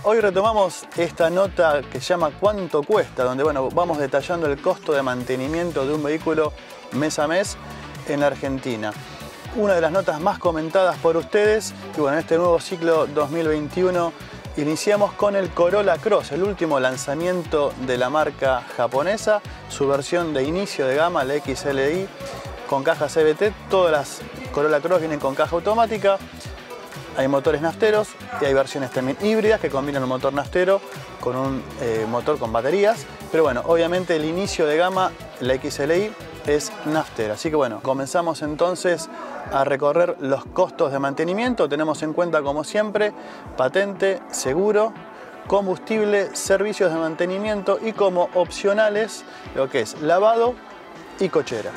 hoy retomamos esta nota que se llama ¿Cuánto cuesta? Donde vamos detallando el costo de mantenimiento de un vehículo mes a mes en Argentina. Una de las notas más comentadas por ustedes, y en este nuevo ciclo 2021 iniciamos con el Corolla Cross, el último lanzamiento de la marca japonesa, su versión de inicio de gama, la XLI, con caja CVT. Todas las Corolla Cross vienen con caja automática. Hay motores nafteros y hay versiones también híbridas que combinan un motor naftero con un motor con baterías. Pero obviamente el inicio de gama, la XLI, es naftera. Así que comenzamos entonces a recorrer los costos de mantenimiento. Tenemos en cuenta, como siempre, patente, seguro, combustible, servicios de mantenimiento y como opcionales lo que es lavado y cochera.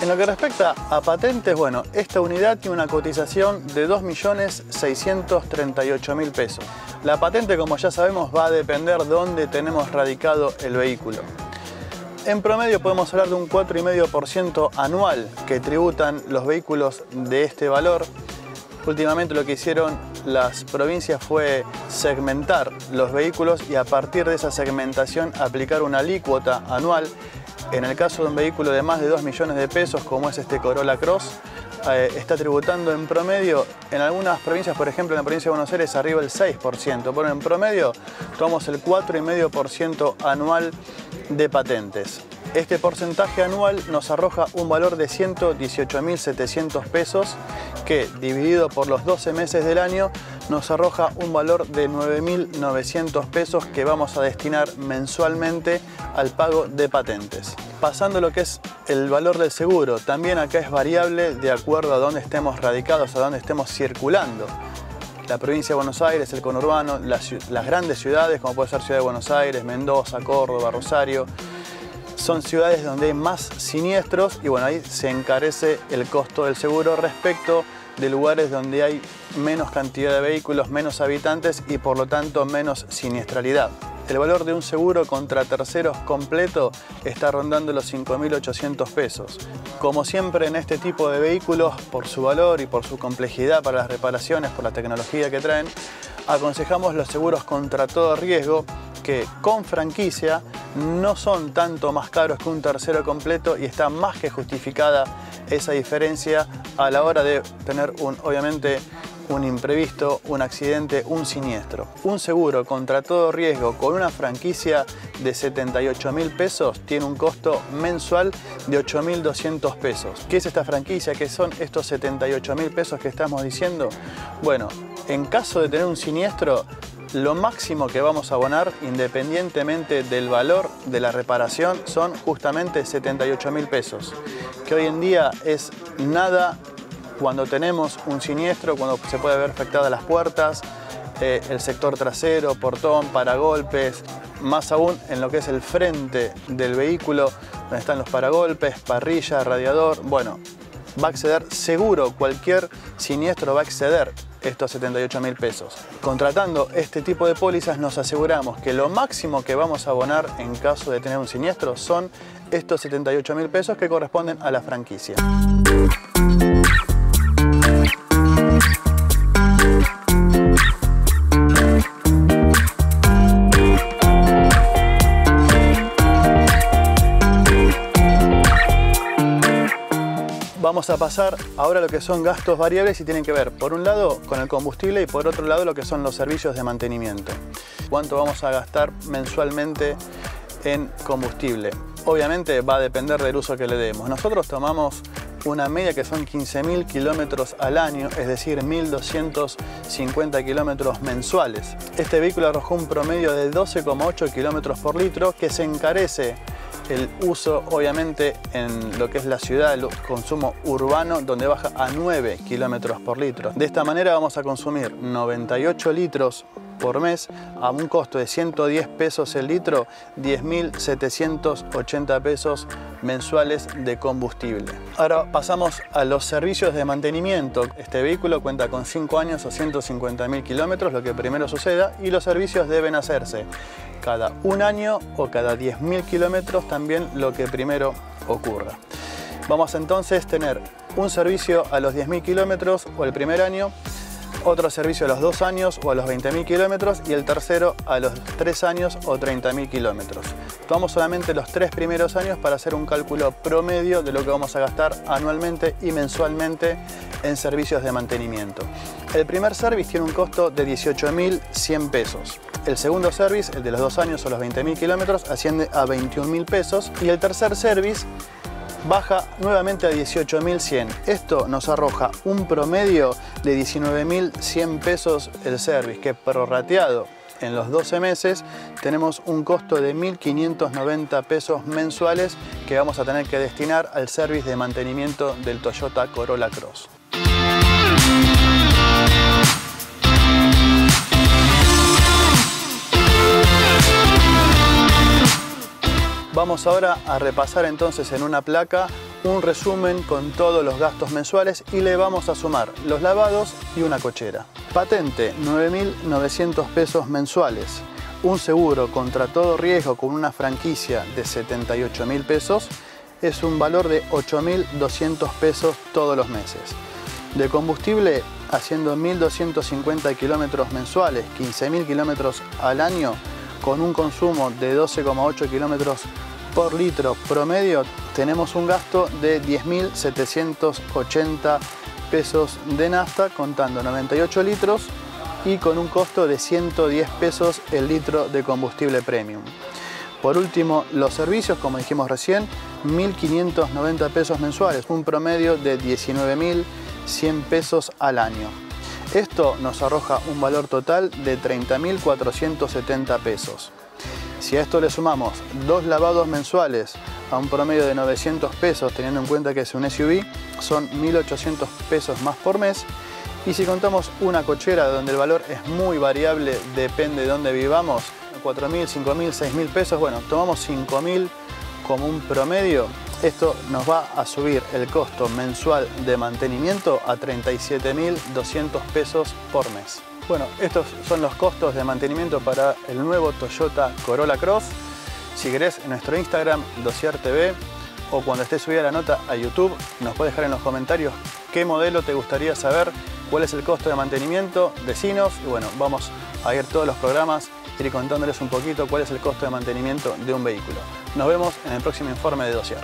En lo que respecta a patentes, esta unidad tiene una cotización de 2.638.000 pesos. La patente, como ya sabemos, va a depender de dónde tenemos radicado el vehículo. En promedio podemos hablar de un 4,5% anual que tributan los vehículos de este valor. Últimamente lo que hicieron las provincias fue segmentar los vehículos y a partir de esa segmentación aplicar una alícuota anual. En el caso de un vehículo de más de 2 millones de pesos, como es este Corolla Cross, está tributando en promedio, en algunas provincias, por ejemplo en la provincia de Buenos Aires, arriba del 6%, pero en promedio tomamos el 4,5% anual de patentes. Este porcentaje anual nos arroja un valor de 118.700 pesos que, dividido por los 12 meses del año, nos arroja un valor de 9.900 pesos que vamos a destinar mensualmente al pago de patentes. Pasando a lo que es el valor del seguro, también acá es variable de acuerdo a dónde estemos radicados, a dónde estemos circulando. La provincia de Buenos Aires, el conurbano, las grandes ciudades como puede ser Ciudad de Buenos Aires, Mendoza, Córdoba, Rosario, son ciudades donde hay más siniestros y ahí se encarece el costo del seguro respecto de lugares donde hay menos cantidad de vehículos, menos habitantes y por lo tanto menos siniestralidad. El valor de un seguro contra terceros completo está rondando los 5.800 pesos. Como siempre en este tipo de vehículos, por su valor y por su complejidad para las reparaciones, por la tecnología que traen, aconsejamos los seguros contra todo riesgo que con franquicia no son tanto más caros que un tercero completo y está más que justificada esa diferencia a la hora de tener obviamente un imprevisto, un accidente, un siniestro. Un seguro contra todo riesgo con una franquicia de 78.000 pesos tiene un costo mensual de 8.200 pesos. ¿Qué es esta franquicia? ¿Qué son estos 78.000 pesos que estamos diciendo? En caso de tener un siniestro, lo máximo que vamos a abonar, independientemente del valor de la reparación, son justamente 78.000 pesos, que hoy en día es nada cuando tenemos un siniestro, cuando se puede ver afectadas las puertas, el sector trasero, portón, paragolpes, más aún en lo que es el frente del vehículo, donde están los paragolpes, parrilla, radiador. Va a exceder seguro, cualquier siniestro va a exceder estos 78.000 pesos. Contratando este tipo de pólizas nos aseguramos que lo máximo que vamos a abonar en caso de tener un siniestro son estos 78.000 pesos que corresponden a la franquicia. Vamos a pasar ahora a lo que son gastos variables y tienen que ver, por un lado, con el combustible y por otro lado, lo que son los servicios de mantenimiento. ¿Cuánto vamos a gastar mensualmente en combustible? Obviamente va a depender del uso que le demos. Nosotros tomamos una media que son 15.000 kilómetros al año, es decir, 1.250 kilómetros mensuales. Este vehículo arrojó un promedio de 12,8 kilómetros por litro, que se encarece el uso obviamente en lo que es la ciudad, el consumo urbano, donde baja a 9 kilómetros por litro. De esta manera vamos a consumir 98 litros por mes, a un costo de 110 pesos el litro, 10.780 pesos mensuales de combustible. Ahora pasamos a los servicios de mantenimiento. Este vehículo cuenta con 5 años o 150.000 kilómetros, lo que primero suceda, y los servicios deben hacerse cada 1 año o cada 10.000 kilómetros, también lo que primero ocurra. Vamos entonces a tener un servicio a los 10.000 kilómetros o el primer año, otro servicio a los 2 años o a los 20.000 kilómetros y el tercero a los 3 años o 30.000 kilómetros. Tomamos solamente los 3 primeros años para hacer un cálculo promedio de lo que vamos a gastar anualmente y mensualmente en servicios de mantenimiento. El primer service tiene un costo de 18.100 pesos. El segundo service, el de los 2 años o los 20.000 kilómetros, asciende a 21.000 pesos y el tercer service baja nuevamente a 18.100. Esto nos arroja un promedio de 19.100 pesos el service, que prorrateado en los 12 meses tenemos un costo de 1.590 pesos mensuales que vamos a tener que destinar al service de mantenimiento del Toyota Corolla Cross. Vamos ahora a repasar entonces en una placa un resumen con todos los gastos mensuales y le vamos a sumar los lavados y una cochera. Patente, 9.900 pesos mensuales. Un seguro contra todo riesgo con una franquicia de 78.000 pesos es un valor de 8.200 pesos todos los meses. De combustible, haciendo 1.250 kilómetros mensuales, 15.000 kilómetros al año, con un consumo de 12,8 kilómetros por litro promedio, tenemos un gasto de 10.780 pesos de nafta, contando 98 litros y con un costo de 110 pesos el litro de combustible premium. Por último, los servicios, como dijimos recién, 1.590 pesos mensuales, un promedio de 19.100 pesos al año. Esto nos arroja un valor total de 30.470 pesos. Si a esto le sumamos 2 lavados mensuales a un promedio de 900 pesos, teniendo en cuenta que es un SUV, son 1.800 pesos más por mes. Y si contamos una cochera donde el valor es muy variable, depende de dónde vivamos, 4.000, 5.000, 6.000 pesos, bueno, tomamos 5.000 como un promedio. Esto nos va a subir el costo mensual de mantenimiento a 37.200 pesos por mes. Bueno, estos son los costos de mantenimiento para el nuevo Toyota Corolla Cross. Si querés, en nuestro Instagram, Dossier TV, o cuando esté subida la nota a YouTube, nos puedes dejar en los comentarios qué modelo te gustaría saber, cuál es el costo de mantenimiento, decinos, y bueno, vamos a ir todos los programas, ir contándoles un poquito cuál es el costo de mantenimiento de un vehículo. Nos vemos en el próximo informe de Dossier.